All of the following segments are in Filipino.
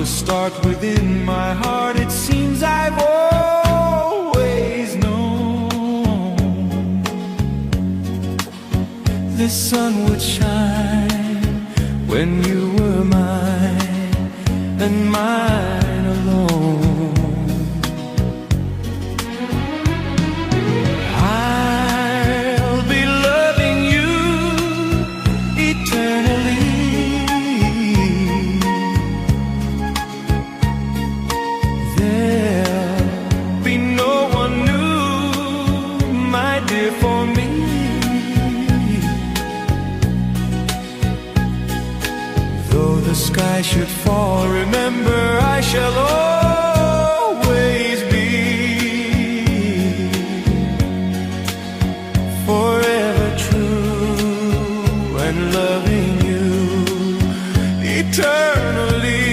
the start within my heart. It seems I've always known the sun would shine when you were mine and mine alone. I'll be loving you eternally. There'll be no one new, my dear, for me. Though the sky should fall, remember I shall always be forever true and loving you eternally.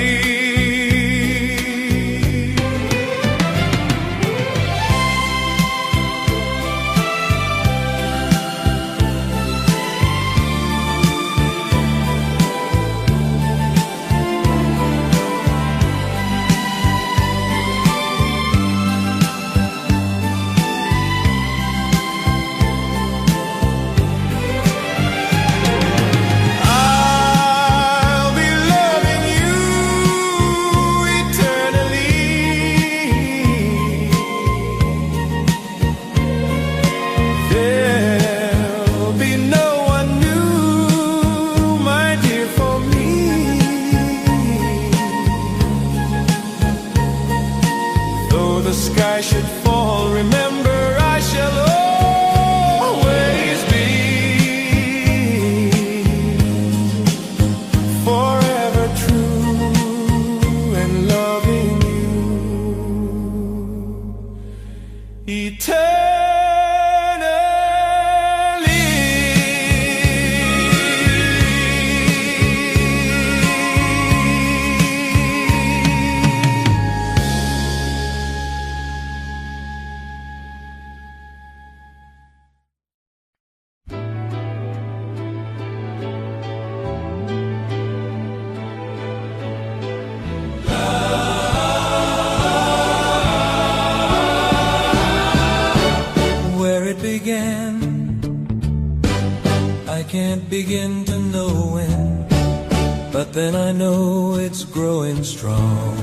The sky should fall, remember I shall always be forever true and loving you began. I can't begin to know when, but then I know it's growing strong.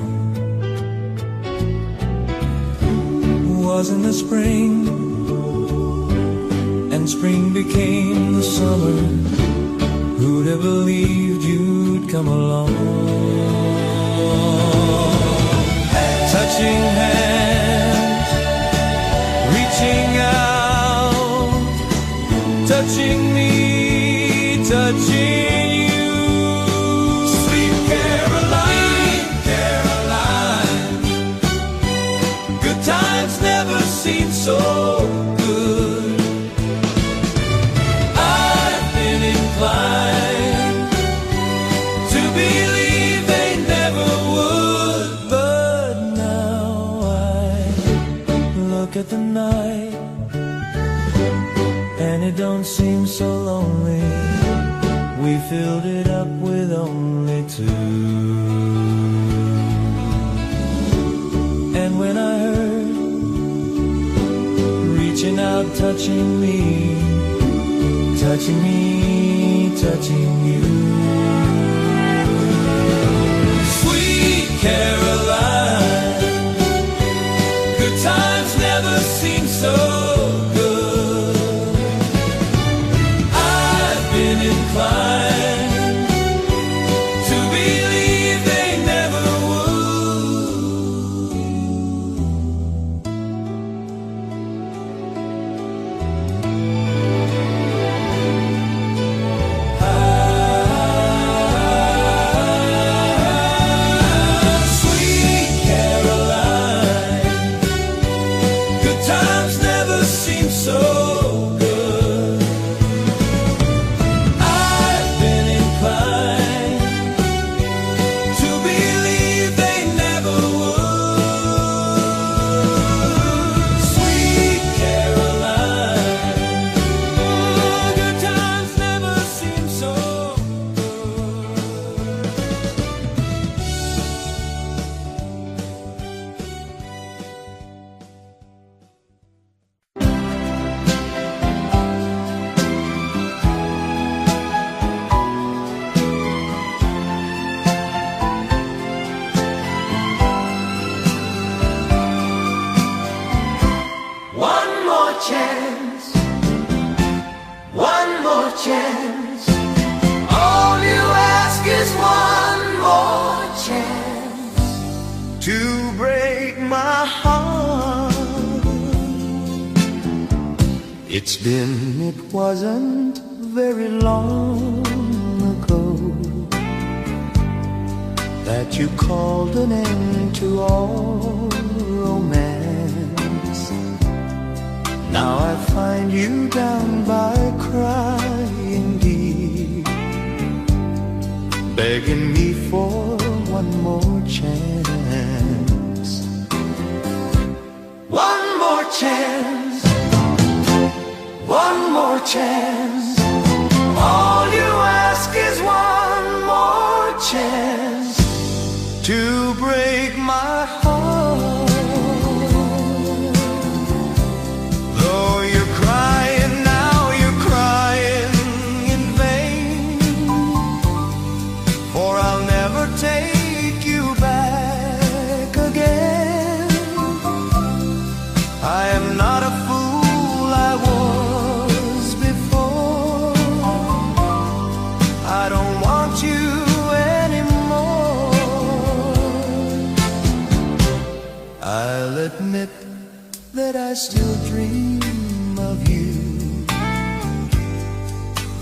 Was in the spring, and spring became the summer. Who'd have believed you'd come along? Touching hands, reaching out, touching me, touching you. Sweet Caroline, Caroline, good times never seem so good. I've been inclined to believe they never would, but now I look at the night and it don't seem so lonely. We filled it up with only two. And when I heard reaching out, touching me, touching me, touching you. Sweet Caroline, good times never seem so inclined to believe they never would. I It wasn't very long ago that you called an end to all romance. Now I find you down by crying deep, begging me for one more chance. One more chance, one more chance. All you ask is one more chance to break my heart. Though you're crying now, you're crying in vain, for I'll never take you back again. I am not a fool I was before. I don't want you anymore. I'll admit that I still dream of you,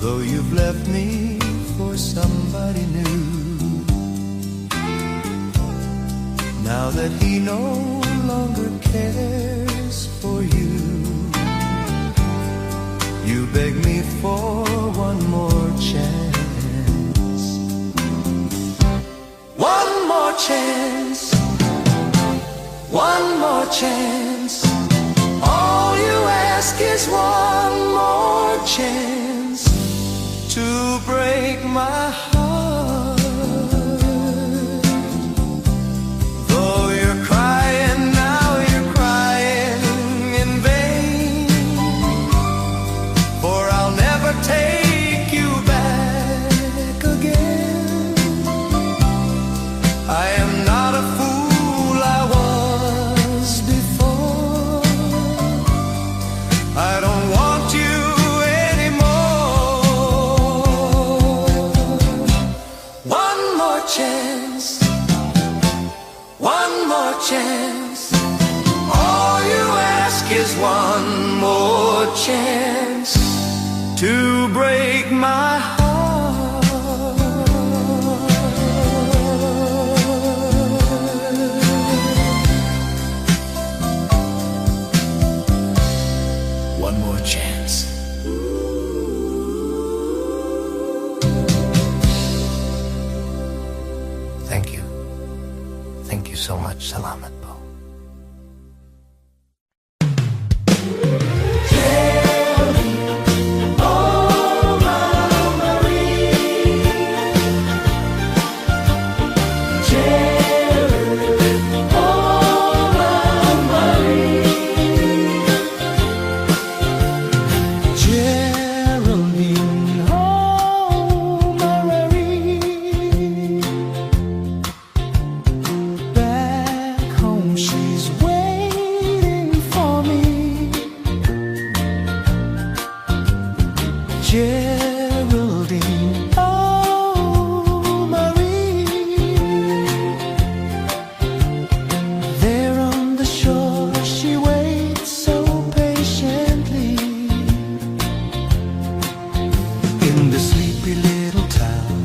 though you've left me for somebody new. Now that he no longer cares for you, you beg me for one more chance. One more chance, one more chance. All you ask is one more chance to break my heart. Though you're crying now, you're crying in vain, for I'll never take you back again. I am not a fool I was before. I don't want you anymore. One more chance, one more chance. All you ask is one more chance to break my heart. One more chance. Thank you. Thank you so much. Salamat po. Geraldine, oh Marie, back home she's waiting for me. Geraldine, oh Marie, there on the shore she waits so patiently. In the sleepy little town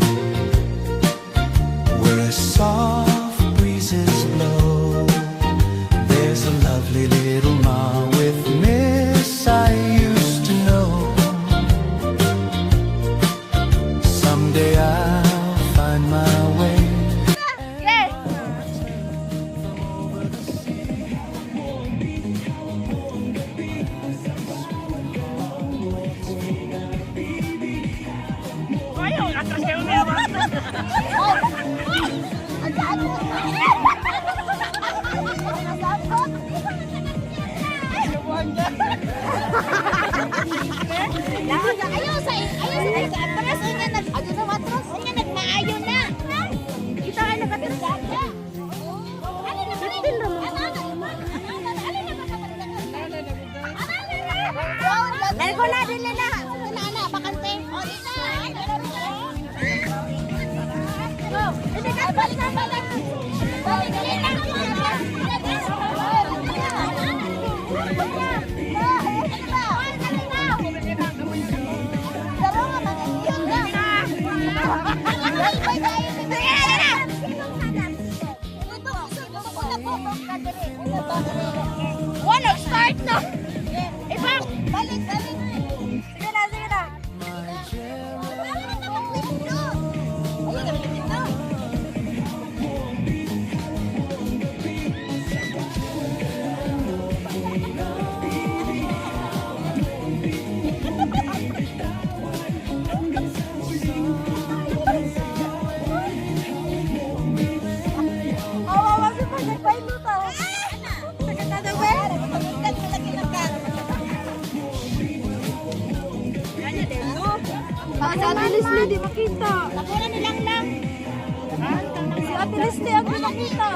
where a soft breezes blow, there's a lovely little ma with miss I used to know. Someday I'll find my way. Yes. Ayaw, atras kayo na yaman. Ayaw sa atras, unya nag ano na matras, unya nagmaayo na. Kita ay nakatirga. Ano na bitin ra mo? Dali ko na dili na. Ana bakante. O dito. Go. Dili ka balik na balik. Balik dili na. Dali na. di makita. Nakuha ni lang lang. Si Ate Leslie ang di makita.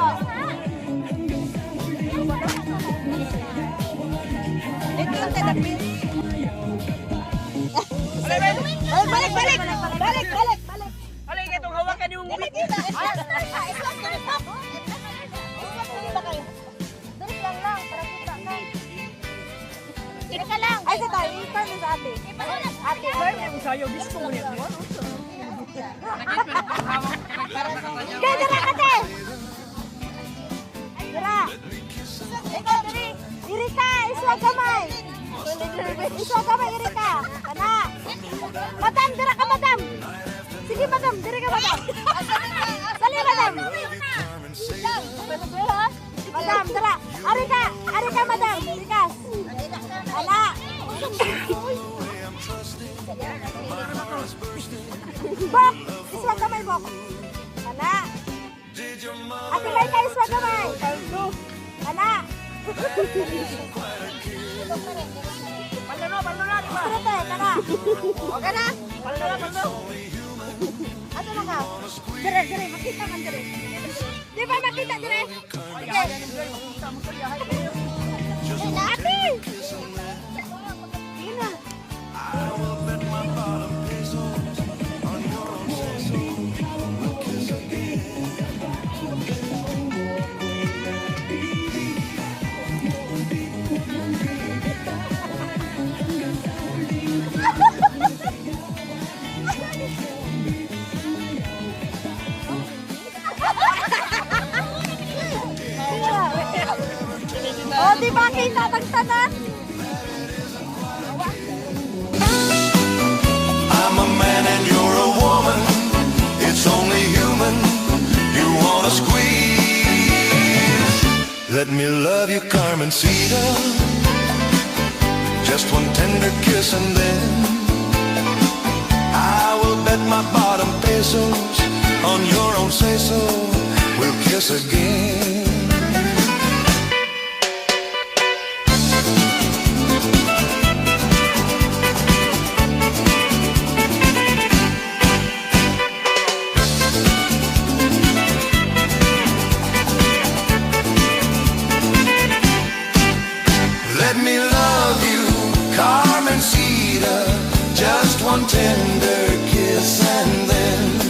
Ito yung tedapin. Balik, balik! Balik, balik, balik! Alay, itong hawakan yung Dili kita. Iswas na ka. Iswas na ka. Iswas na kita kayo. Dali lang lang. Para kita na. Dili ka lang. Ay, sa tayo. Ipan mo sa ate. Ate, girl. Ang sayo, gusto mo niya. Kaya dira ka, te. Dira. Ikaw, diri. Diri ka. Iswag kamay. Iswag kamay, diri ka. Kana. Madam, dira ka, madam. Sige, madam. Diri ka, madam. Sali, madam. Madam, dira. Ari ka, madam. Diri ka. Ala. Bok, iswag kamay, bok. Ala. Ate kay ka, iswag kamay. Ala. Paldo na, di ba? Sino te, kana. O, kana. Paldo. Ato na ka? Dire, makita man dire. Di ba makita dire? Sige. Ate! Ina. Oh, di ba kita tagtanan? I'm a man and you're a woman. It's only human. You wanna squeeze. Let me love you, Carmencita. Just one tender kiss and then I will bet my bottom pesos on your own say-so. We'll kiss again. Let me love you, Carmencita. Just one tender kiss and then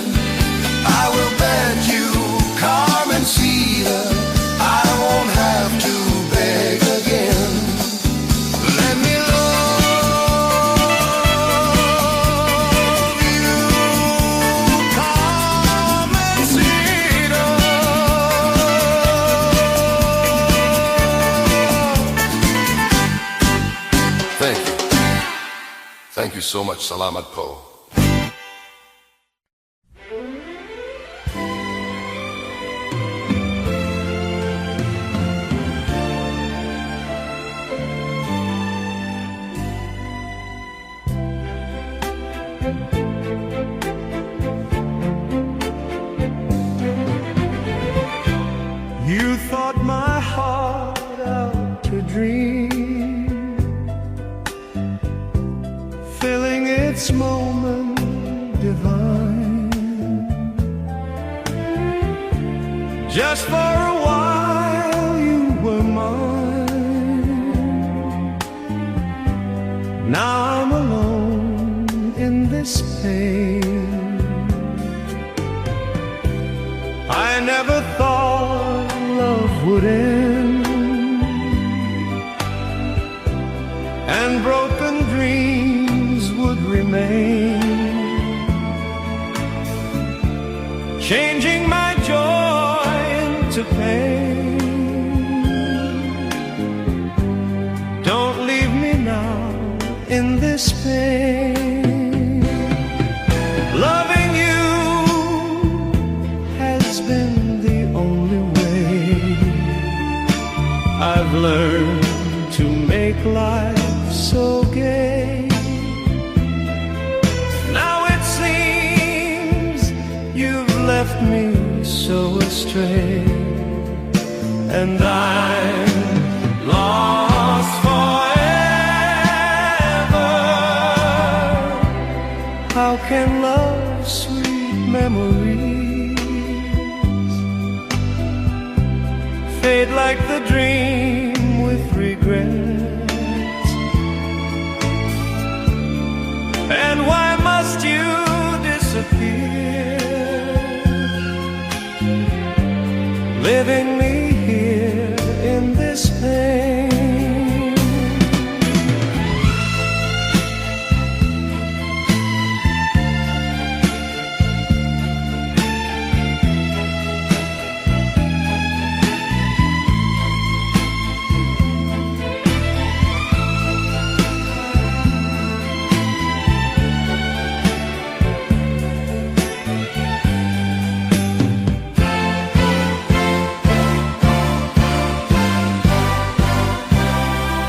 I will bet you, Carmencita, I won't have to beg again. Let me love you, Carmencita. Thank you. Thank you so much, Salamat Po. You thought my heart out to dream, filling its moment divine. Just for a while you were mine. Now I'm alone in this pain. I never thought love would end, and broken dreams would remain, changing my joy into pain. Don't leave me now in this pain. Loving you has been the only way I've learned to make life so gay. Now it seems you've left me so astray, and I'm lost forever. How can love memories fade like the dream with regrets. And why must you disappear, leaving me here in this pain?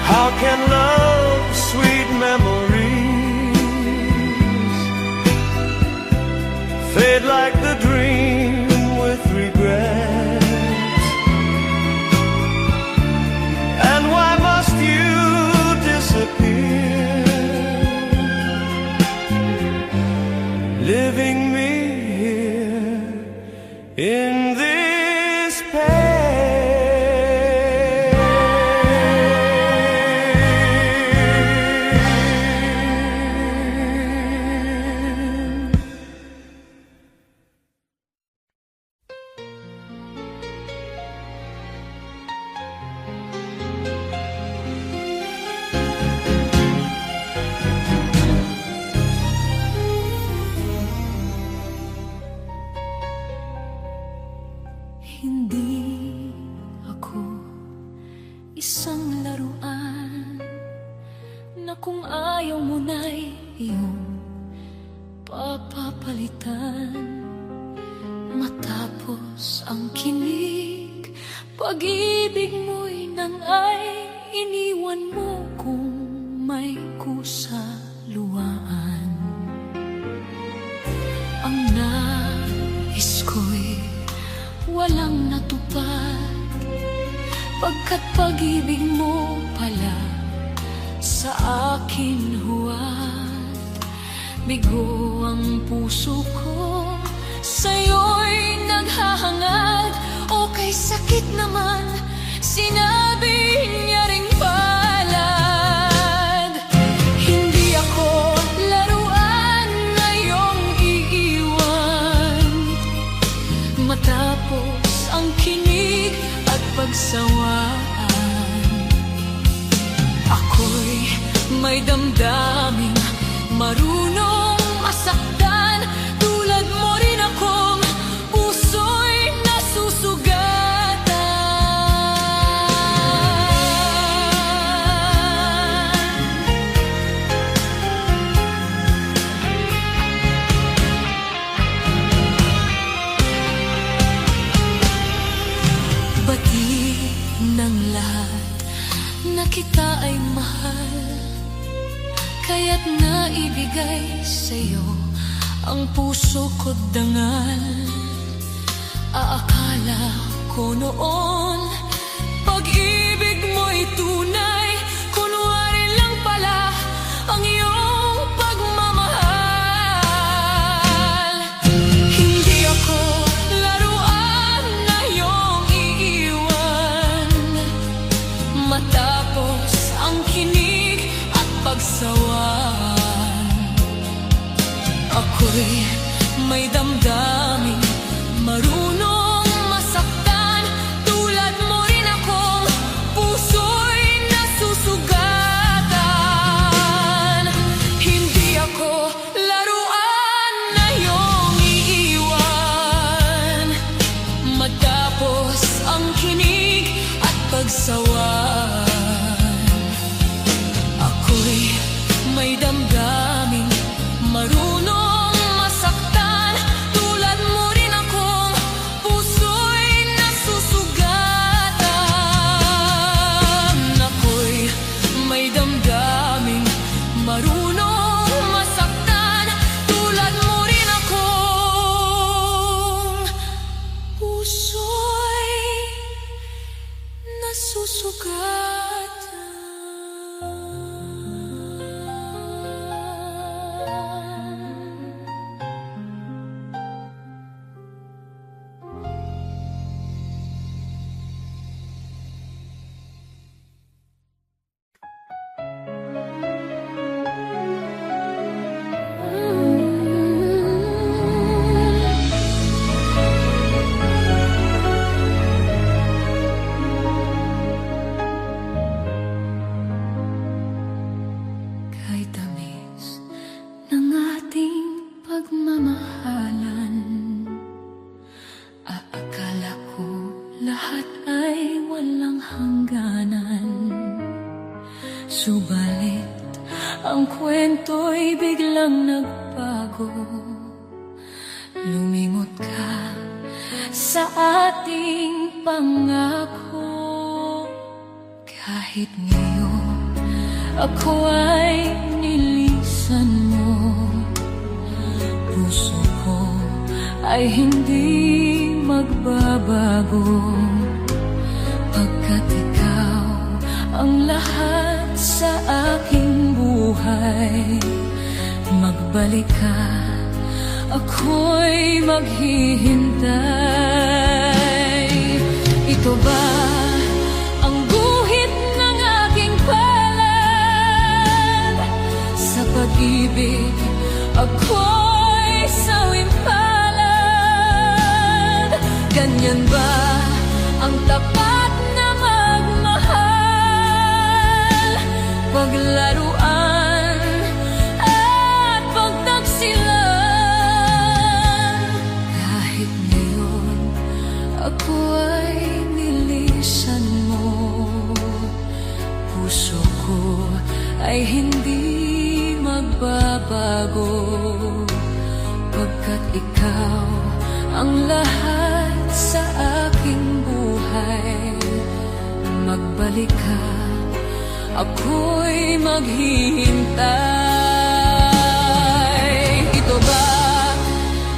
How can love's sweet memories fade like the dream with regrets? And why must you disappear, leaving me here in this pain? Hindi ako isang laruan na kung ayaw mo na'y iyong papapalitan. Matapos ang kinig, pag-ibig mo'y nang ay iniwan mo kung may kusa luwaan. Ang nais ko'y walang natupad, pagkat pag-ibig mo pala sa akin huwad. Bigo ang puso ko, sa'yo'y naghahangad. O kay sakit naman, sinabi niya ring palad. Hindi ako laruan na iyong iiwan, matapos ang kinig at pagsawaan. Ako'y may damdaming marunong masaktan, tulad mo rin akong puso'y nasusugatan. Bati ng lahat na kita ay mahal, kaya't naibigay sa'yo ang puso ko't dangal. Aakala ko noon, pag-ibig mo'y tunay, kunwari lang pala ang iyong pagmamahal. Hindi ako laruan na iyong iiwan, matapos ang kinig at pagsawaan. Ako'y may damdaming marunong masaktan, tulad mo rin akong puso'y nasusugatan. Hindi ako laruan na iyong iiwan, matapos ang kinig at pagsawaan. Ako'y may damdaming marunong masaktan, tulad bang nagbago? Lumingot ka sa ating pangako. Kahit ngayon ako ay nilisan mo, puso ko ay hindi magbabago. Pagkat ikaw ang lahat sa aking buhay, magbalik ka, ako'y maghihintay. Ito ba ang guhit ng aking palad? Sa pag-ibig ako'y sawing palad. Ganyan ba ang tapat na magmahal? Paglaruan at pagtaksilan. Kahit ngayon ako ay nilisan mo, puso ko ay hindi magbabago. Pagkat ikaw ang lahat sa aking buhay, magbalik ka, ako'y maghihintay. Ito ba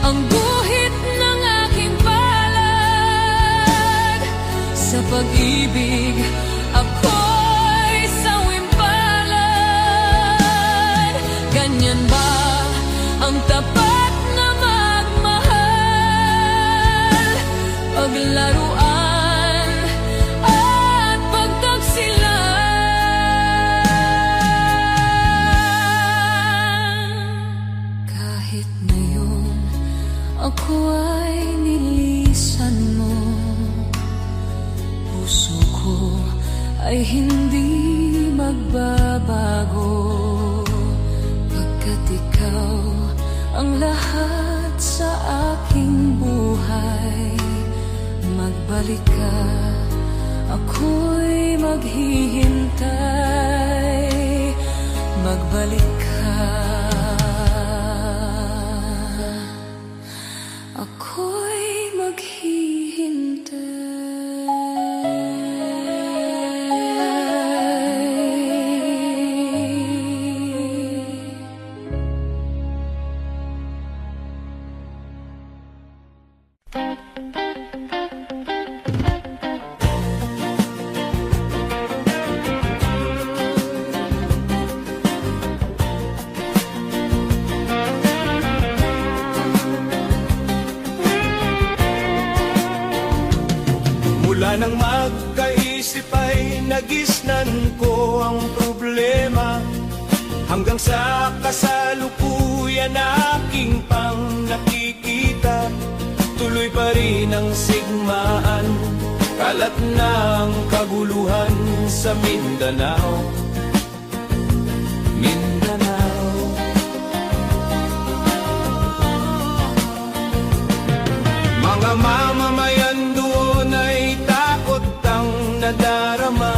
ang guhit ng aking palad? Sa pag-ibig ako'y sawing palad. Ganyan ba ang tapat na magmahal? Paglaruan at pagtaksilan. Kahit ngayon ako ay nilisan mo, puso ko ay hindi magbabago. Pagkat ikaw ang lahat sa aking buhay, magbalik ka, ako'y maghihintay. Magbalik ka, ako'y maghihintay. Mula nang magkaisip ay nagisnan ko ang problema, hanggang sa kasalukuyan aking pang nakikita. Tuloy pa rin ang sigmaan, kalat ng kaguluhan sa Mindanao. Mindanao. Mga mamamayan doon ay takot ang nadarama,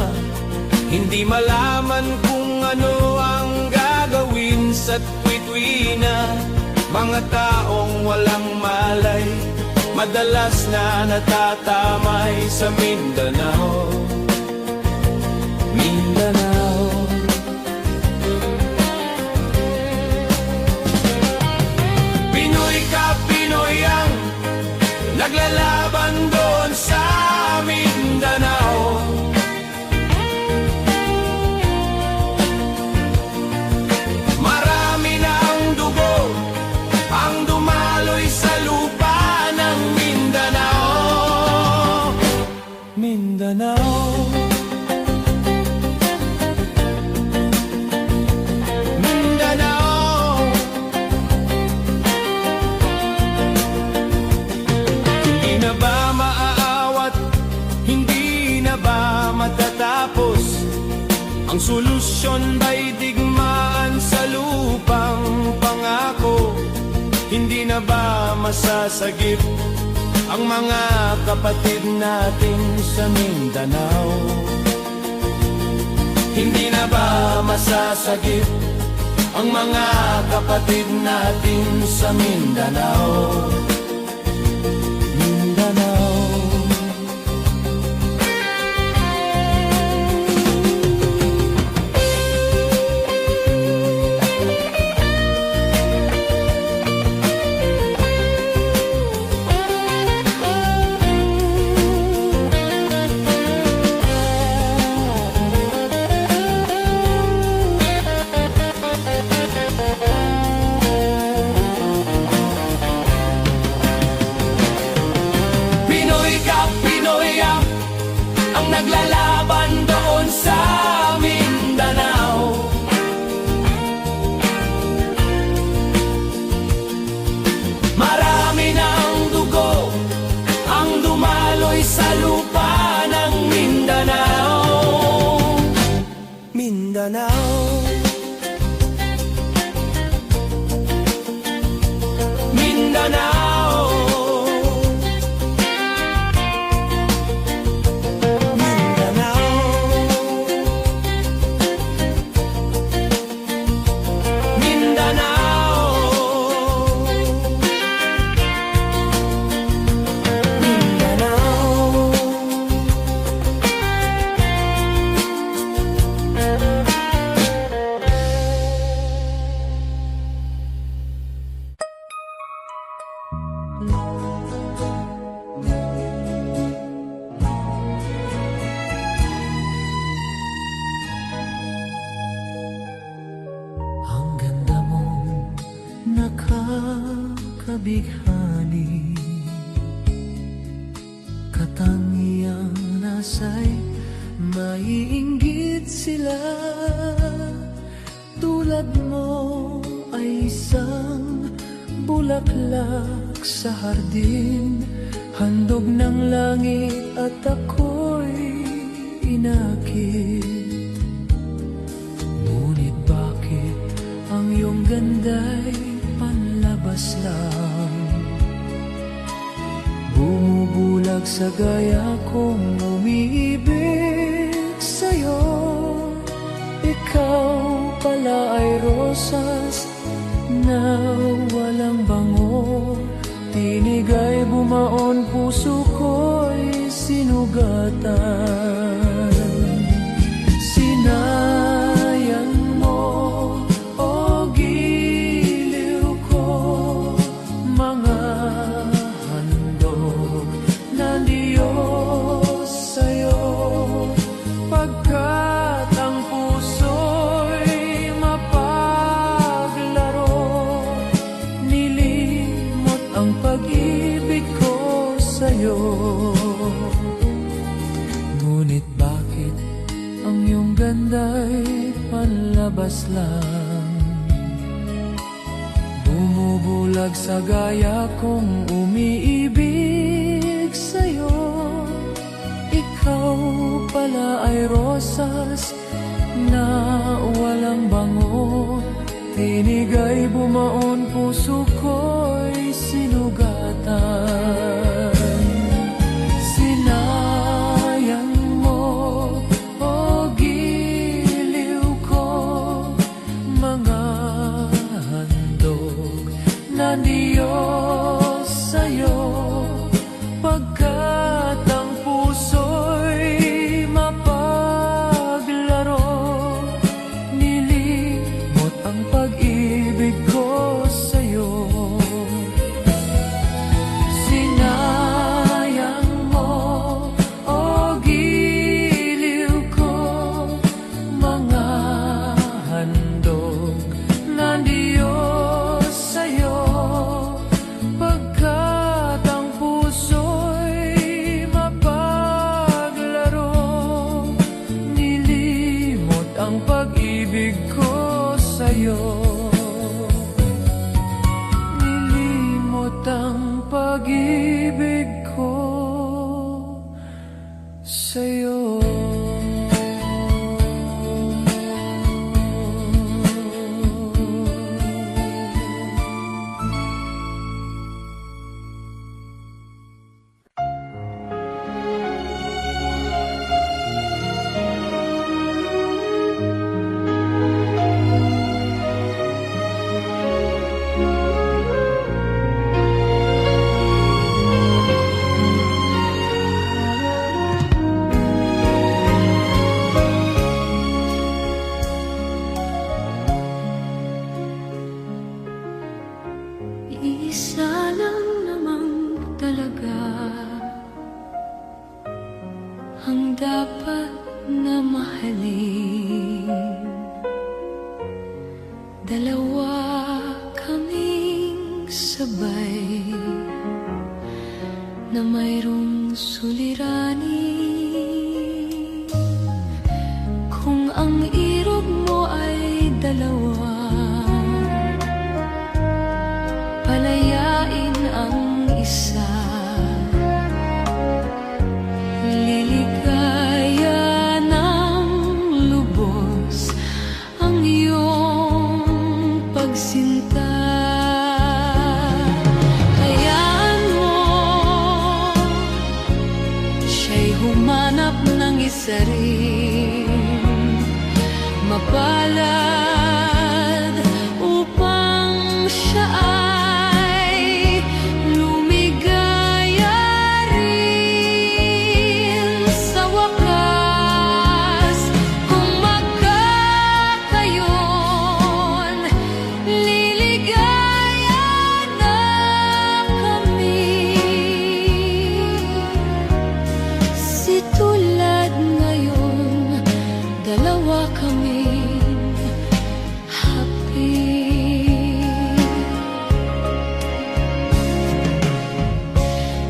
hindi malaman kung ano ang gagawin sa tuwi-tuwina. Mga taong walang malay, madalas na natatamay sa Mindanao. Mindanao. Pinoy ka, Pinoy ang naglalaban doon sa Mindanao. Marami na ang dugo ang dumaloy sa lupa ng Mindanao. Mindanao. Mindanao. Hindi na ba maaawat? Hindi na ba matatapos? Ang solusyon ba'y digmaan sa lupang pangako? Hindi na ba masasagip ang mga kapatid natin sa Mindanao? Hindi na ba masasagip ang mga kapatid natin sa Mindanao. Mindanao. Pinoy ka, Pinoy ang naglalaban doon sa Mindanao. Marami ng dugo ang dumaloy sa lupa ng Mindanao. Mindanao. Mindanao. Ang ganda mong nakakabighani, katangiang nasa'y maiinggit sila. Tulad mo ay isang bulaklak sa hardin, handog ng langit at ako'y inakit. Ngunit bakit ang iyong ganda'y panlabas lang? Bumubulag sa gaya kong umiibig sa'yo. Ikaw pala ay rosas na walang bango. Tinig ay bumaon, puso ko'y sinugatan. Sinayang mo, o giliw ko, mga handog ng Diyos sa'yo. Pagkat ang puso'y mapaglaro, nilimot ang pag-ibig ko sa'yo. Ngunit bakit ang iyong ganda'y panlabas lang? Bumubulag sa gaya kong umiibig sa'yo. Ikaw pala ay rosas na walang bango. Tinig ay bumaon, puso ko'y sinugatan. Sinayang mo, o giliw ko, mga handog na Diyos sa'yo. Pagkat ang puso'y mapaglaro, nilimot ang pag-ibig ko sa'yo. Sinayang mo, o giliw ko, mga handog na Diyos sa'yo. Pagkat ang puso'y mapaglaro, nilimot ang pag-ibig ko sa'yo. Nilimot ang pag-ibig ko sa'yo. mahalaga, ang dapat na mahalin. Dalawa kaming sabay na mayroong suliranin. Kung ang irog mo ay dalawa, palayain ang isa. Liligaya ng lubos ang iyong pagsinta. Hayaan mo siya'y humanap ng isa rin, mapalad upang siya ay lumigaya rin sa wakas. Kung magkakayon, liligaya na kami. Si tulad ngayon, dalawa kaming happy.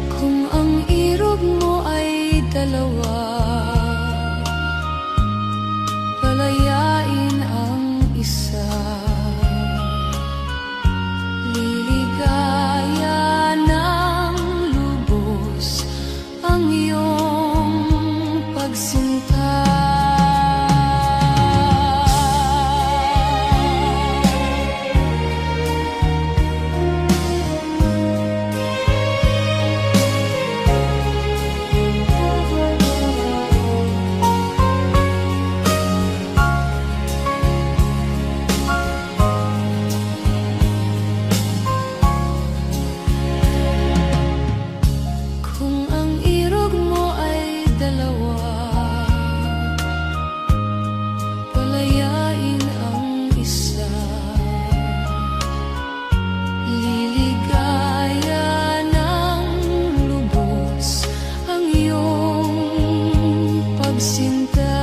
Kung ang irog mo ay dalawa, palayain ang isa. Liligaya ng lubos ang iyong pagsinta. Kung ang irog mo ay dalawa, palayain ang isa. Liligaya ng lubos ang iyong pagsinta.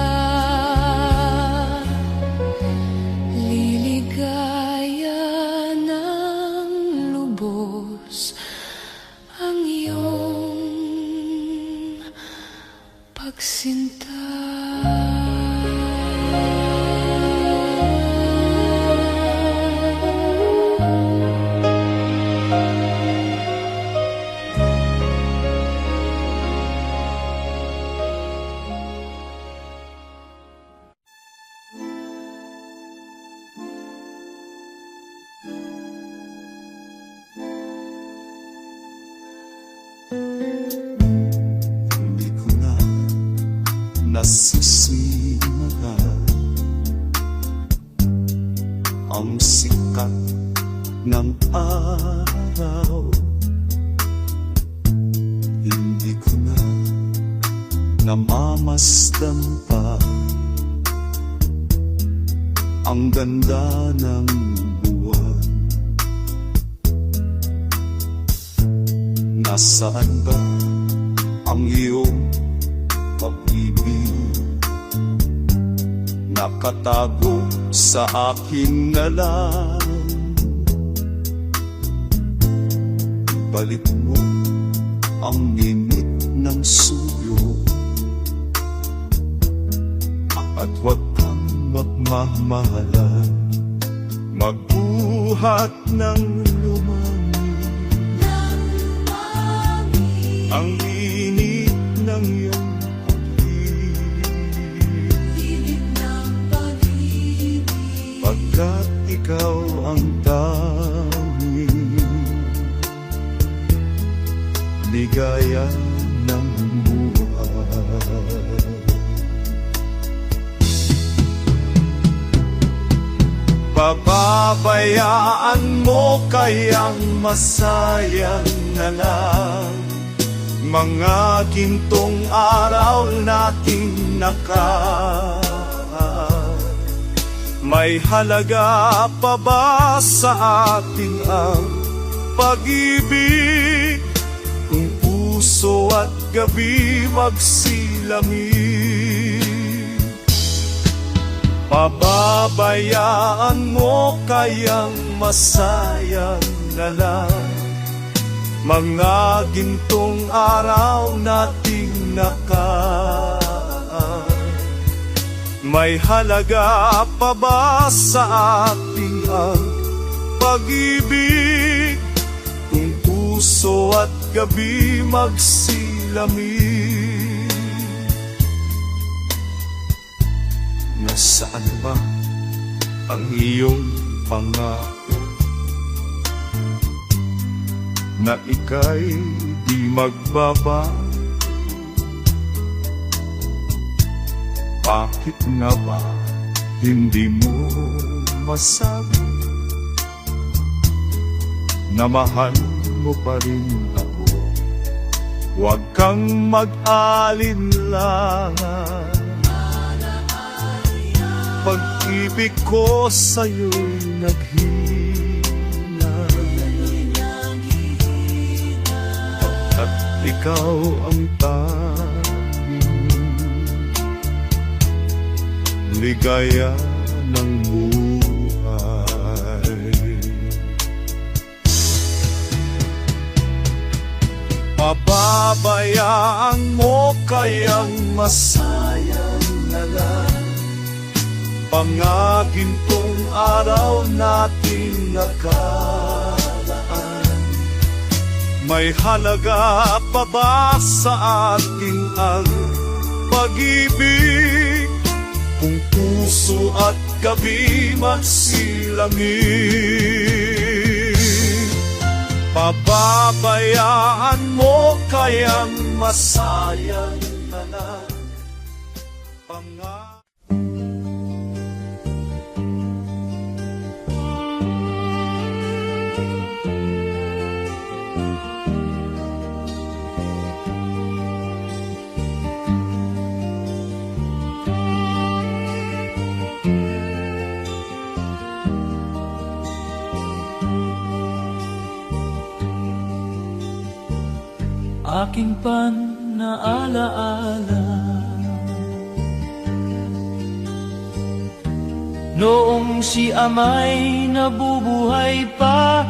Liligaya ng lubos ang iyong pagsinta. Hindi ko na nasisimahan ang sikat ng araw. Hindi ko na namamasdan pa ang ganda ng buwan. Nasaan ba ang iyong pag-ibig? Nakatago sa akin na lang. Balik mo ang init ng suyo at huwag kang magmamahalan. Magbuhat ng lumangin ang init ng iyong pag-ibig, pagkat ikaw ang tanging ligaya ng buhay. Pababayaan mo kayang masayang na lang mga gintong araw nating may halaga pa ba sa atin ang pag-ibig? Kung gabi magsilamig. Pababayaan mo kayang masayang na lang mga gintong araw nating nakaan. May halaga pa ba sa ating ang pag-ibig kung puso at gabi magsilamig? Nasaan ba ang iyong pangako na ika'y di magbabago? Bakit nga ba hindi mo masabi na mahal mo pa rin ako? Huwag kang mag-alinlangan, pag-ibig ko sa'yo'y naghina, at ikaw ang tanging ligaya ng buhay. Pababayaan mo kayang masayang na lang mga gintong araw nating nakaraan. May halaga pa ba sa ating ang pag-ibig kung puso at gabi magsilamig? Pababayaan mo kayang masayang na lang aking panaalaala. Noong si ama'y nabubuhay pa,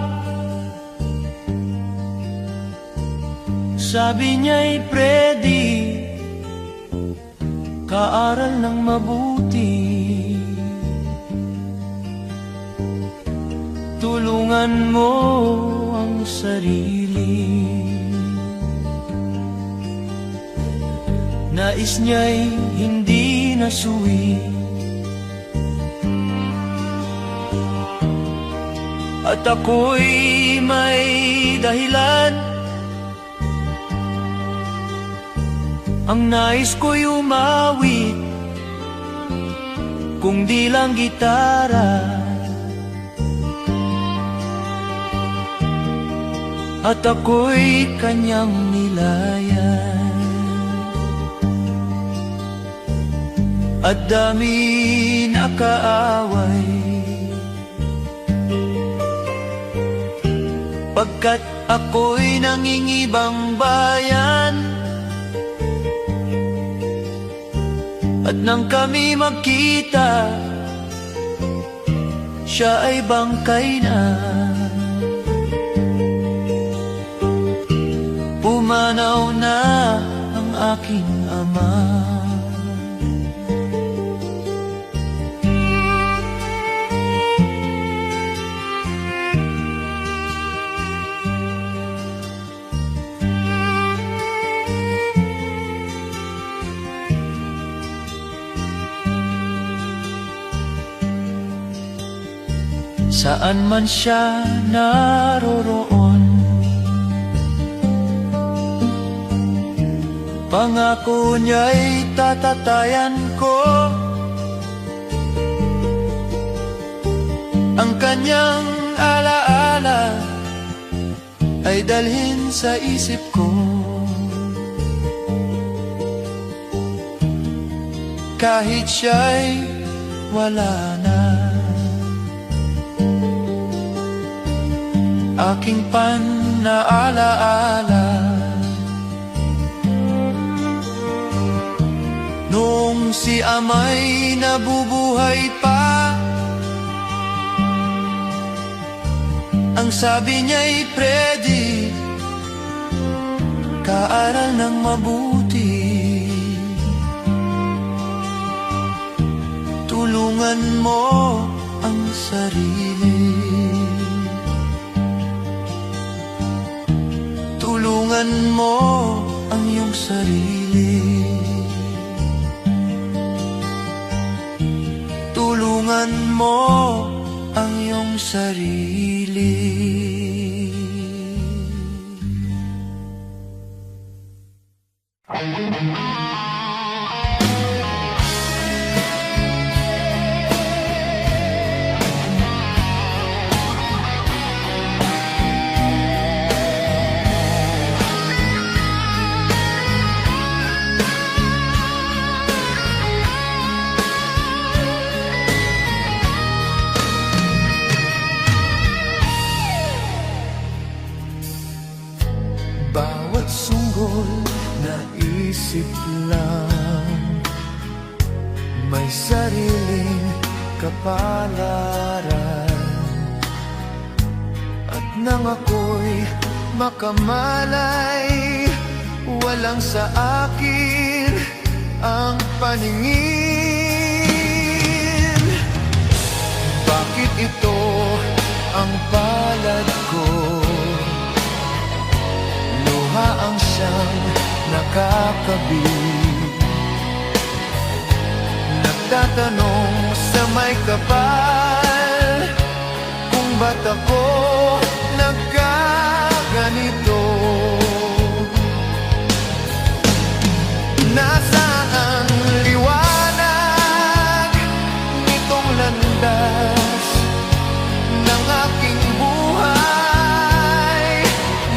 sabi niya'y Freddy, kaaral ng mabuti, tulungan mo ang sarili. Nais niya'y hindi nasuwi, at ako'y may dahilan. Ang nais ko'y umawit, kung di lang gitara, at ako'y kanyang nilayan. At dami na kaaway, pagkat ako'y nangingibang bayan. At nang kami magkita, siya ay bangkay na. Pumanaw na ang aking ama. Saan man siya naroroon, pangako niya'y tatatayan ko. Ang kanyang alaala ay dalhin sa isip ko. Kahit siya'y wala na, aking panaalaala si ama'y nabubuhay pa. Ang sabi niya'y Freddy, kaaral ng mabuti. Tulungan mo ang sarili. Tulungan mo ang iyong sarili. Tulungan mo ang iyong sarili. Bawat sunggol na isip lang, may sariling kapalaran. At nang ako'y makamalay, walang sa akin ang paningin. Bakit ito ang palad ko? Luha ang siyang nakakabit. Nagtatanong sa may kapal, kung ba't ako nagkaganito? Nasaan ang liwanag nitong landas ng aking buhay?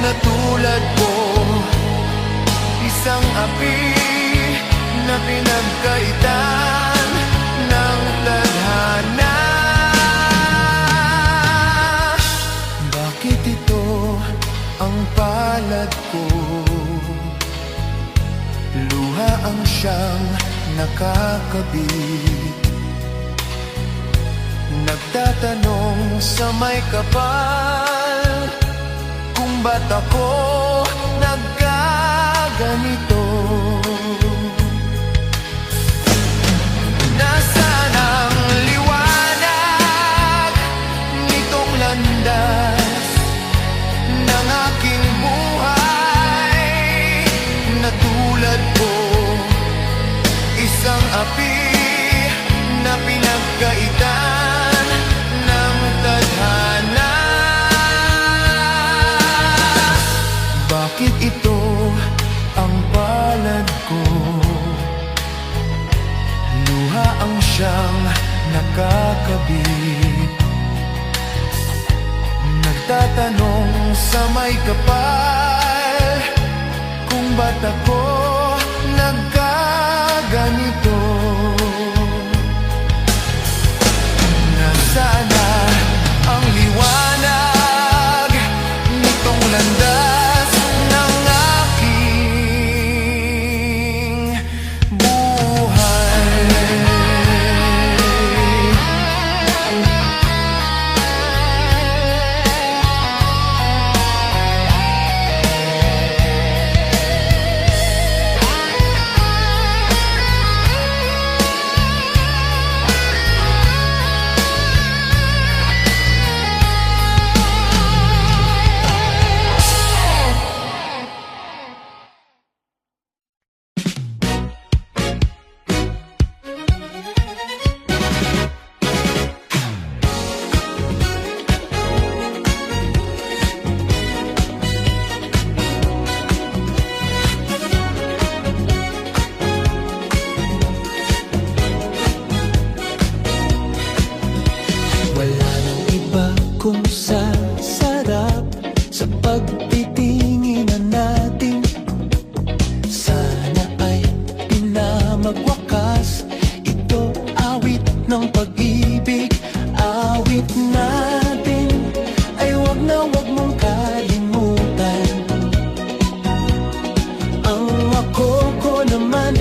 Na tulad ko, isang api na pinagkaitan ng tadhana. Bakit ito ang palad ko? Luha ang siyang nakakabit. Nagtatanong sa may kapal, kung ba't ako nagkaganito? Nasaan ang liwanag nitong landas ng aking buhay? Na tulad ko, isang api na pinagkaitan ng tadhana. Bakit ito ang palad ko? Luha ang siyang nakakabit. Nagtatanong sa may kapal, kung ba't ako nagkaganito? Nasaan na ang liwanag nitong landas ng aking buhay? Wala nang iba kung sasarap sa pagtitinginan natin. Sana ay pinamagwakas ito, awit ng pag-ibig. Awit natin ay wag na wag mong kalimutan. Ang ako ko naman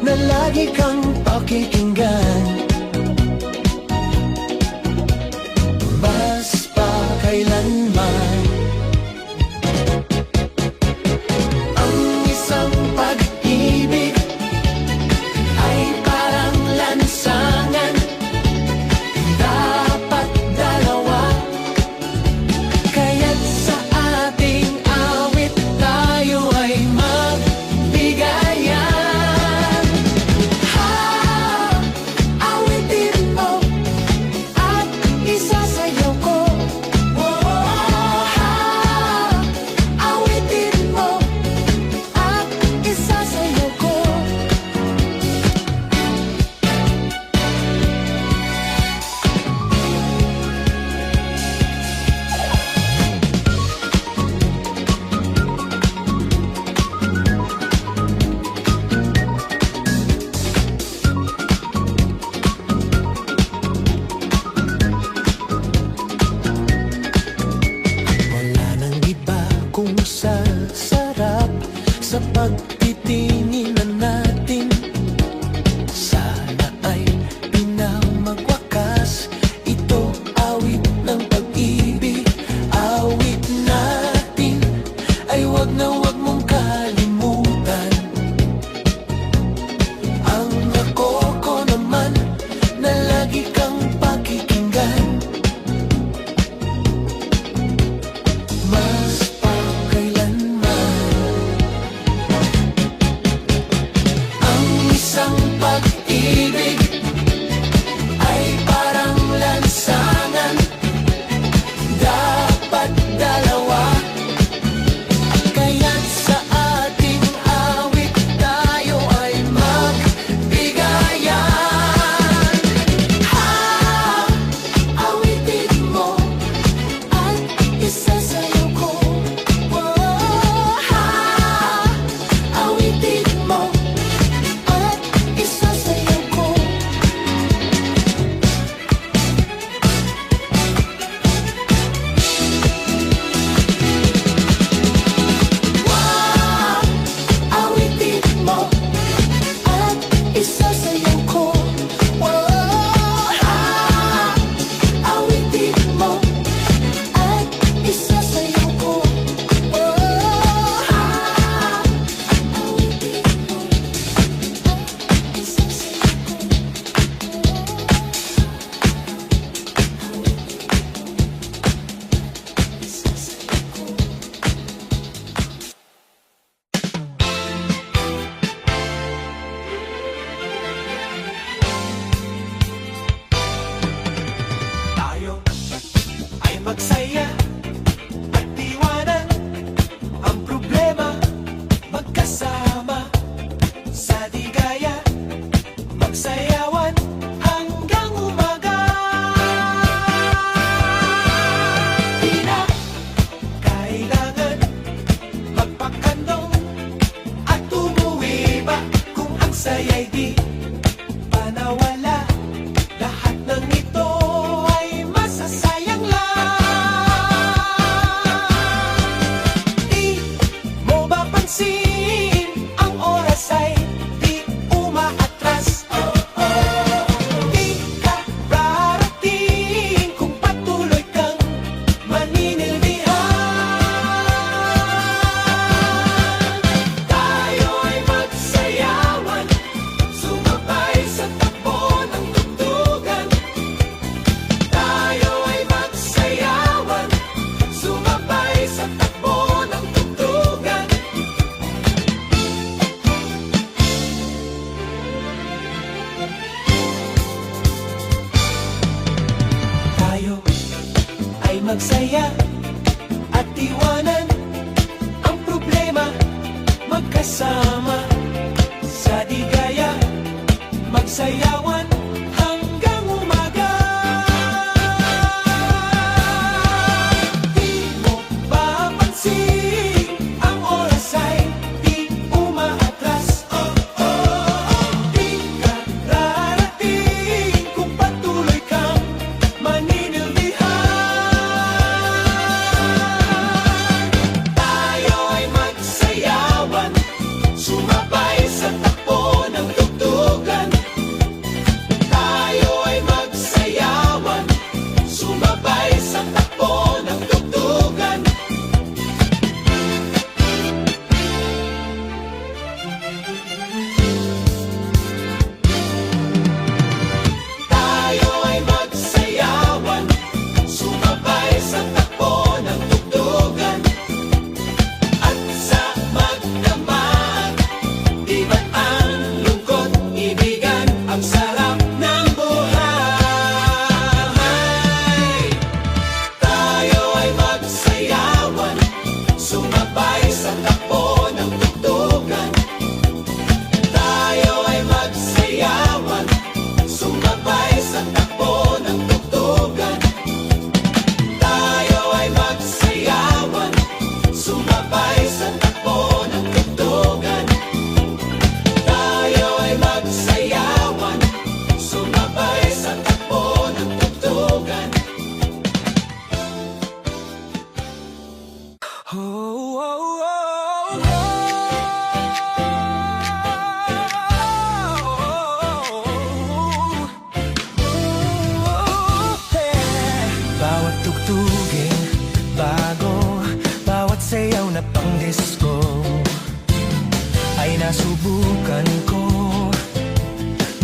na lagi kang pakikinggan. Mas pa kailanman ang isang pag-ibig ay parang lansangan, dapat dalawa. Kaya't sa ating awit tayo ay magbigayan. Awitin mo at isasayaw ko. Awitin mo at isasayaw ko. Wala nang iba kung sasarap sa pagtitinginan natin. Sana ay pinamagwakas ito, awit ng pag-ibig. Awit natin ay wag na wag mong kalimutan. Ang ako ko naman na lagi kang pakikinggan. Mas pa kailanman ang isang pag-ibig ay parang lansangan, dapat dalawa. Kaya't sa ating awit tayo ay magbigayan. Awitin mo at isasayaw ko. Awitin mo at isasayaw ko. Awitin mo at isasayaw ko. Awitin mo at isasayaw ko. Tayo ay magsaya at iwanan ang problema, magkasama sa di kaya, magsayawan hanggang umaga. Di na kailangan magpakandong at umuwi pa kung ang saya'y di panawala. Lahat ng ito ay masasayang lang. Di mo ba pansin ang oras ay di umaatras? Di ka rarating kung patuloy kang maninilbihan. Tayo'y magsayawan, sumabay sa takbo ng tugtugan. Tayo'y magsayawan, sumabay sa takbo ng tugtugan. Bawat tugtugin bago, bawat sayaw na pang disco ay nasubukan ko,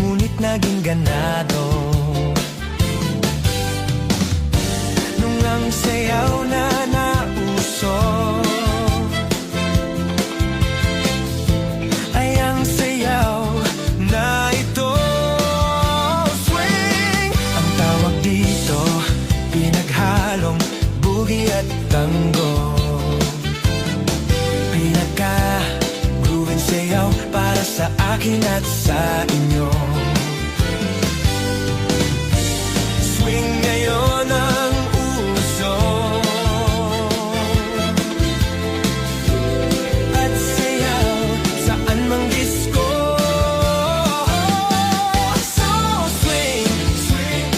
ngunit naging ganado. Nung ang sayaw na nauso ay ang sayaw na ito. Swing! Ang tawag dito, pinaghalong boogie at tango. Pinagka-grooving sayaw para sa akin at sa inyo. Swing ngayon ang uso at sayaw saan mang disco. So swing, swing,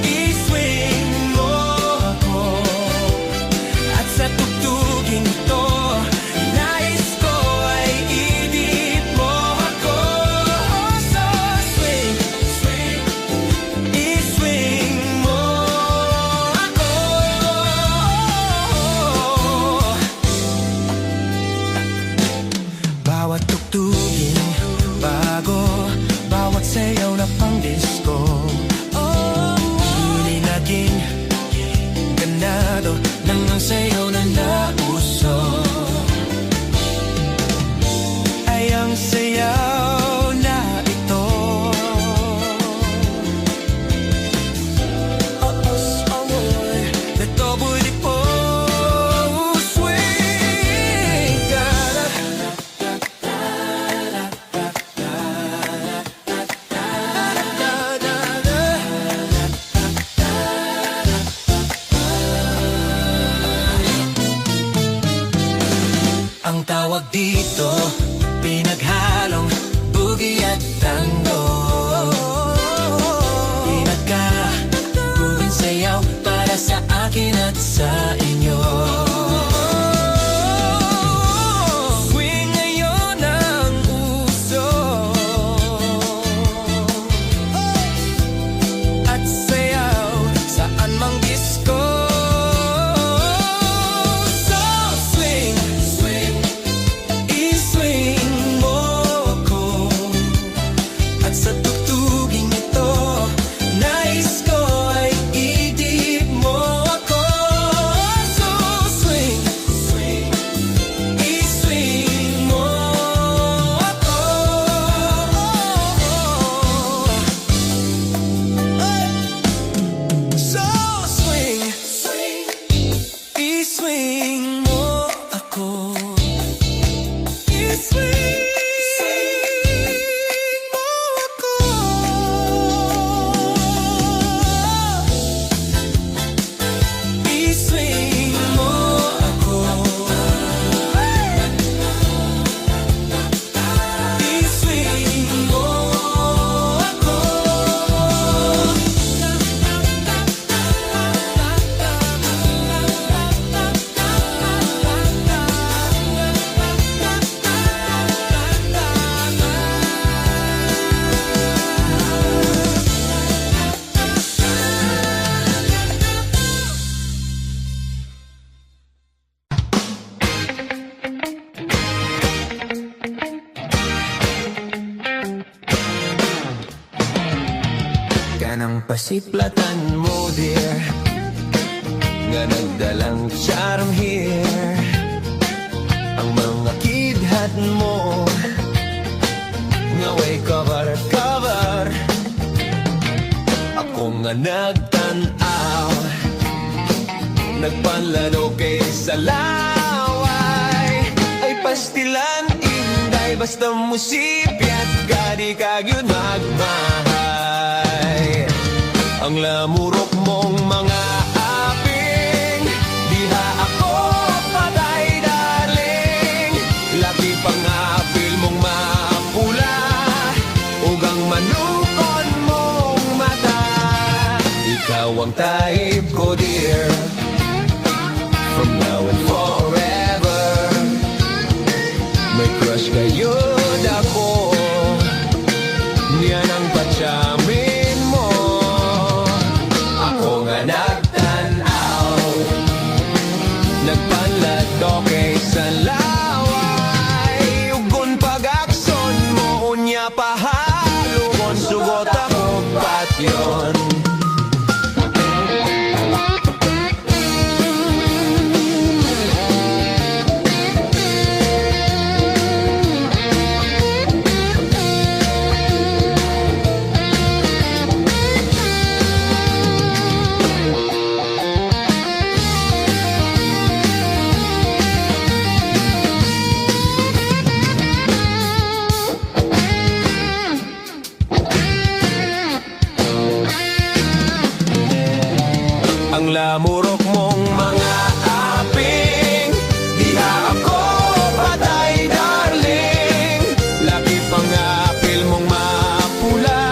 i-swing mo ako at sa tugtugin ito, nais ko ay idip mo ako. So swing, swing, i-swing mo ako. Bawat tugtugin bago, bawat sayaw na pang disco hindi naging ganado nang ang sayaw na nauso ay ang sayaw na ito. Ito buli po, swing. Ang tawag dito, pinaghalong boogie at tango. Pinagka-grooving sayaw para sa akin at sa inyo. Swing ngayon ang uso at sayaw saan mang disco. So swing, swing, i-swing mo ako at sa tugtugin ito, nais ko ay idip mo ako. So swing, swing, i-swing mo ako. So swing, swing, i-swing mo ako. I-swing mo ako. I-swing mo ako. I-swing mo ako. Kanang pasiplatan mo, dear, nga nagdalang charm here. Ang mga kidhat mo nga way cover, cover. Ako nga nagtanaw, nagpanlano kay sa laway. Ay pastilan, inday, basta musipyat ka, di ka yun magmahay. Ang lamurok mong mga aping, diha ako patay, darling. Laki pang apil mong mapula, ugang manukon mong mata. Ikaw ang type ko, dear, from now and forever. May crush kayo dako, niyan ang patsamin mo. Ako nga nagtanaw, nagpanladok kay sa laway. Ugon pag-akson mo, unya pahalukon, sugot ako patyon. Ang lamurok mong mga aping, diha ako patay darling. Lagi pangapil mong mapula,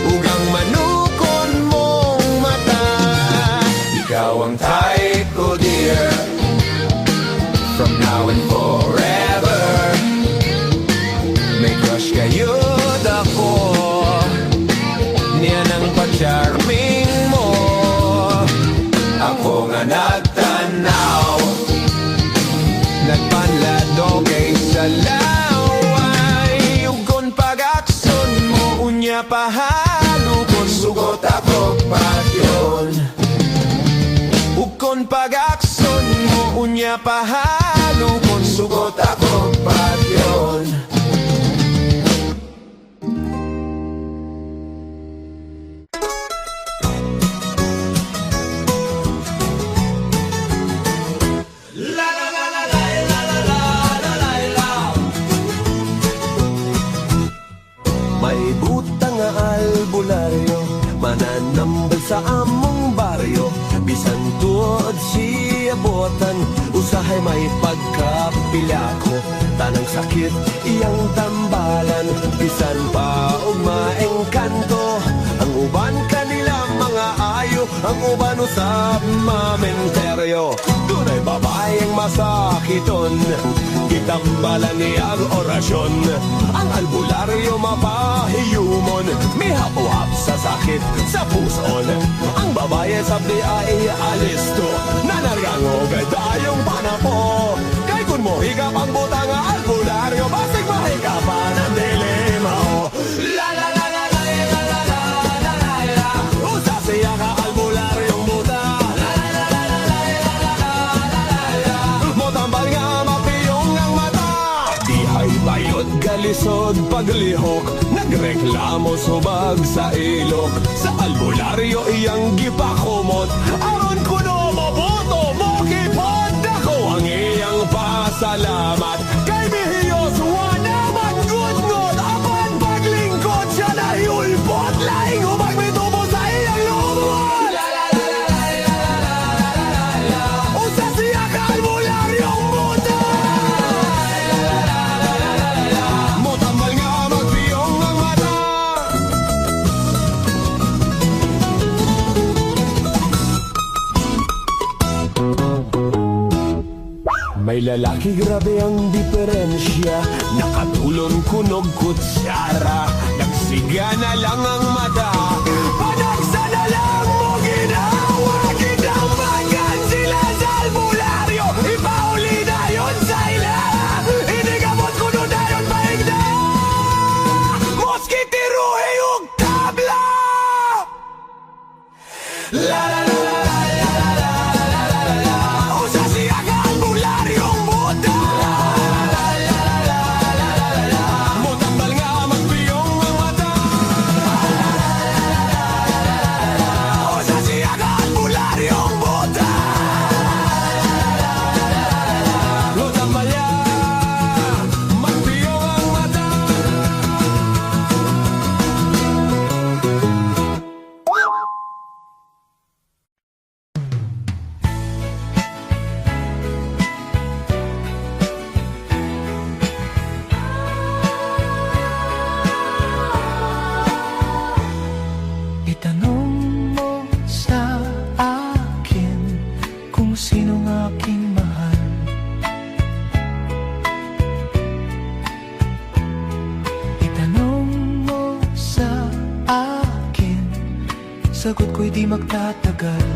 ugang manukon mong mata. Ikaw ang type ko dear, from now and forever. May crush kayo dako, niyan ang pa-charming mo. Ako nga nagtanaw, nagpanlado kay sa laway. Ugon pag-akson mo, unya pahalukon, sugot ako patyon. Ugon pag-akson mo, unya pahalukon, sugot ako patyon. May butang nga albularyo, mananambal sa among baryo. Bisan tuod siya botan, usahay may pagkapila ko. Tanang sakit iyang tambalan, bisan pa og maengkanto. Ang uban kanila mga ayo, ang uban usab mamenteryo. Dunay babaeng masakiton, gitambalan niya ang orasyon. Ang albularyo mapahiyumon, may hapwap sa sakit sa puson. Ang babae sabdi ay alisto, nanargango gadayong panapo. Kay kun mo higap ang butang albularyo, basig mahikapan ang dilema. La la la la la la la la la la la. Usa siya ka albularyong buta. La la la la la la la la la la. Mo tambal nga mapiyong ang mata. Dihay bayot galisod paglihok, nagreklamo subag sa ilok. Sa albularyo iyang gipakumot, aron kuno mabuto mo kipod. Ako ang iyang pasalamat, kay mihiyos wala magngod-ngod. Apan paglingkod siya na iulpot, laing humag may tubo sa iyang lumot. La la la la la la la la la. Usa siya ka albularyong buta. La la la la la la la. Mo tambal nga magpiyong ang mata. May lalaki grabe ang diferensya, nakatulon kunog kutsara, nagsiga na lang ang mata. Panagsa na lang mo ginawa, kinamagan sila sa albularyo. Ipauli na yun sa ila, inigamot kuno na yun paigda. Moskitiro hiyog tabla. La la la la la la la la la la. Usa siya ka albularyong buta. La la la la la la la la. Mo tambal nga magpiyong ang mata. La la la la sagot ko'y di magtatagal.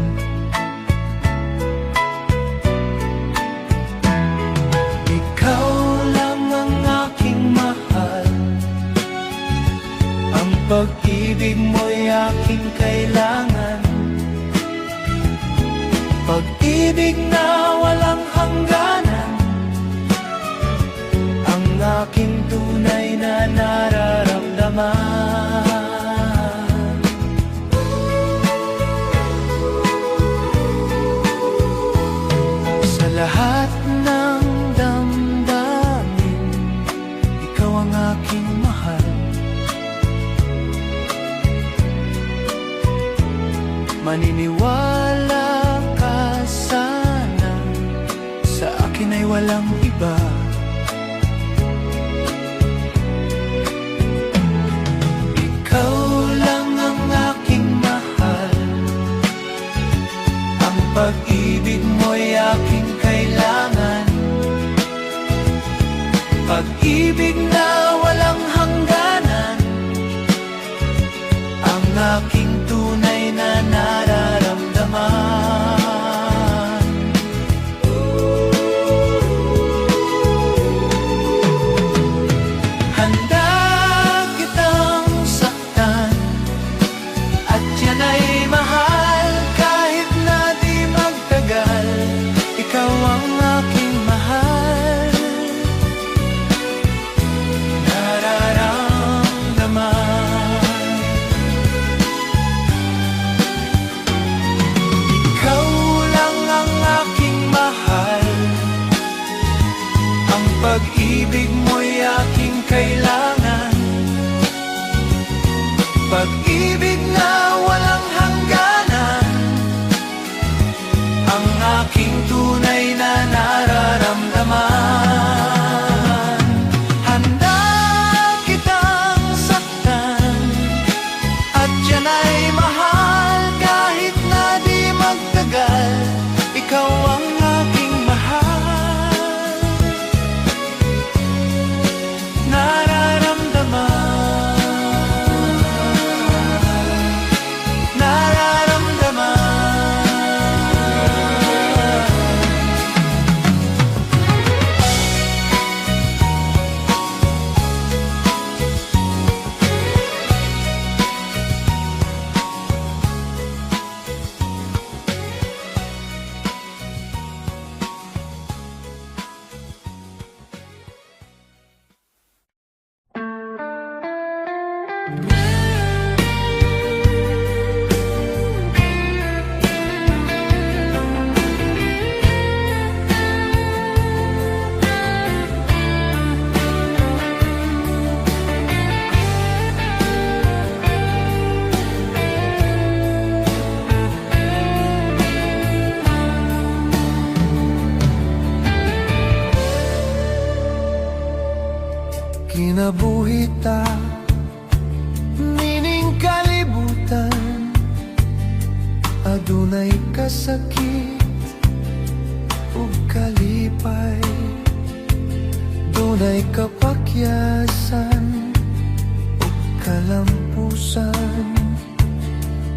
Ikaw lang ang aking mahal, ang pag-ibig mo'y aking kailangan. Pag-ibig na walang hangganan, ang aking tunay na nararamdaman. Sa lahat ng damdamin, ikaw ang aking mahal. Maniniwala ka sana, sa akin ay walang iba. Ikaw lang ang aking mahal, ang pag-ibig mo'y aking kailangan. Pag-ibig na walang hangganan, ang aking tunay na nararamdaman. Handa kitang saktan, at yan ay mahal kahit na di magtagal. Ikaw ang aking mahal, nararamdaman. Ikaw lang ang aking mahal, ang pag-ibig mo'y aking kailangan. Pag-ibig na walang hangganan, ang aking tunay na nararamdaman. Handa kitang saktan, at yan ay mahal kahit na di magtagal. Ikaw ang aking mahal, nararamdaman. Kinabuhita, nining kalibutan, adunay kasakit ug kalipay, dunay kapakyasan ug kalampusan.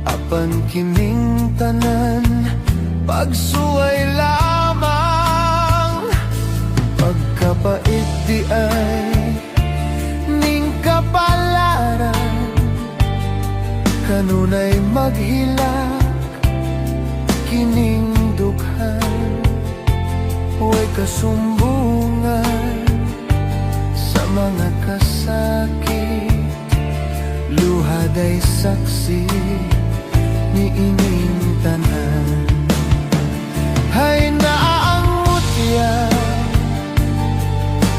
Apan kining tanan, pagsuway lamang, pagkapait di ay ning kapalaran. Kanunay maghilak kining dughan, huwag kasumbungan sa mga kasakit. Luhaday saksi ni ining tanan, hay naaangutya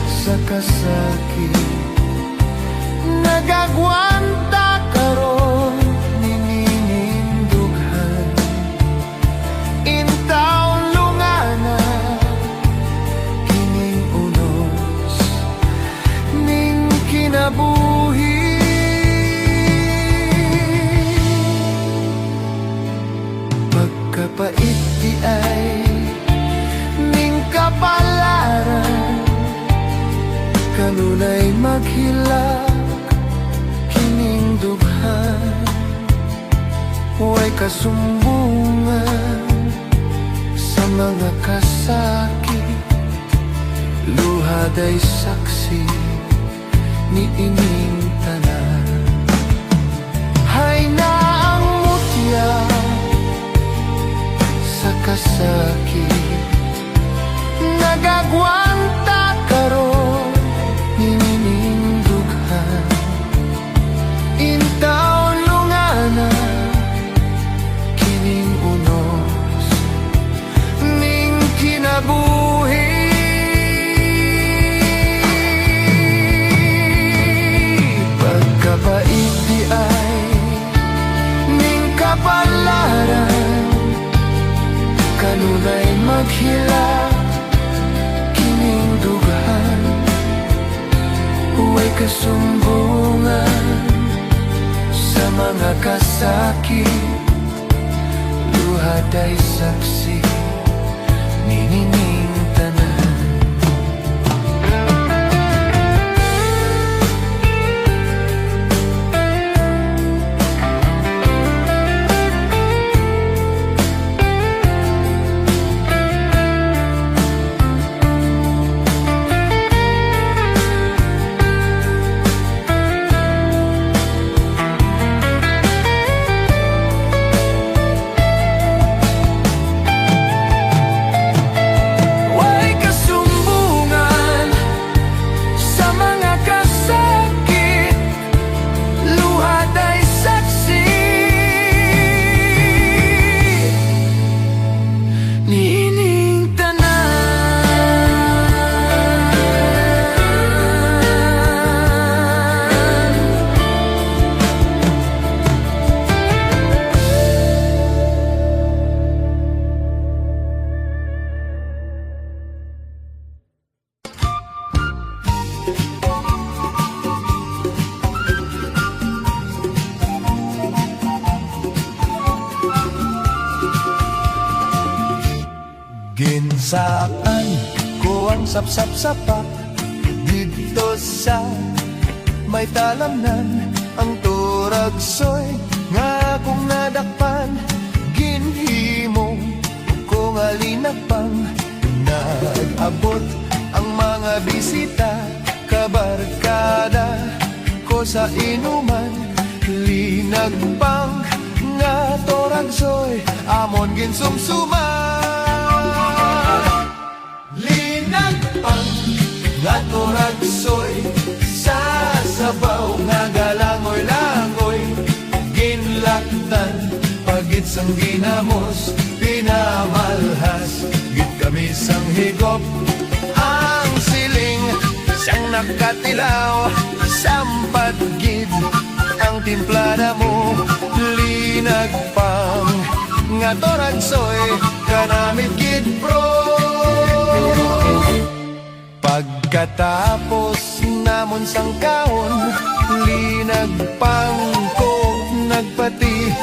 sa kasakit. Nagagwanta karon nining dughan, intaw lungana kining unos ning kinabuhi. Pagkapait di ay ning kapalaran, kanunay maghilak kining dughan, Huwag kasumbungan sa mga kasakit, luha day saksi ni ining tanan. Hay na ang mutya sa kasakit, nagagwanta karon ni ining dughan. Intaw lungana kining unos ning kinabuhi. Pagkabait di ay ning kapalaran, kanunay maghilak kining dughan. Huwag kasumbungan sa mga kasakit, luha day saksi ni ining tanan. Huwag kasumbungan sa mga kasakit, luha day saksi ni ining tanan. Ginsaan ko ang sapsap-sapak dito sa may talamnan. Ang turagsoy nga kung nadakpan, ginhimo kung alinapang. Nag-abot ang mga bisita, kabarkada ko sa inuman. Linagpang nga turagsoy, amon ginsumsuman. Linagpang nga turagsoy, sa sabaw nga galangoy-langoy. Ginlaktan pagit sang ginamos, pinamalhas git kami sang higop. Ang siling siyang nakatilaw, sampat gid ang timplada mo. Linagpang nga turagsoy, kanamit gid bro. Pagkatapos namon sang kaon, linagpang ko nagpati.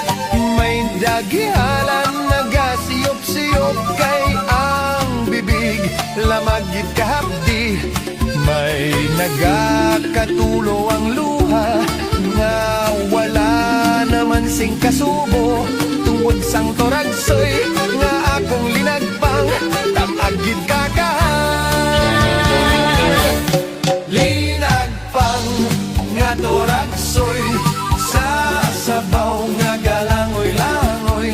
May dagihalan nagasiyop-siyop, kay ang bibig lamagit kahapdi. May nagakatulo ang luha, nga wala naman sing kasubo. Tungod sang turagsoy nga akong linagpang, tamagid linagpang nga turagsoy, sa sabaw nga galangoy-langoy.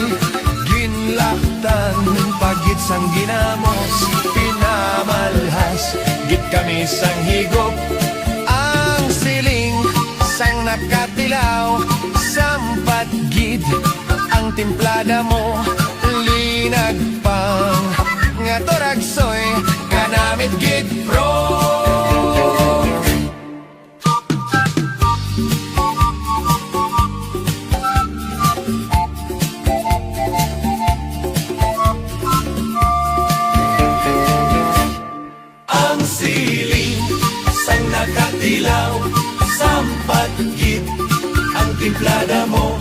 Ginlaktan pagit sang ginamos, pinamalhas git kami sang higop. Ang siling sang nakatilaw, sampat gid ang timplada mo. Linagpang nga turagsoy, kanamit gid bro. Ang siling sang nakatilaw, sampat gid ang timplada mo.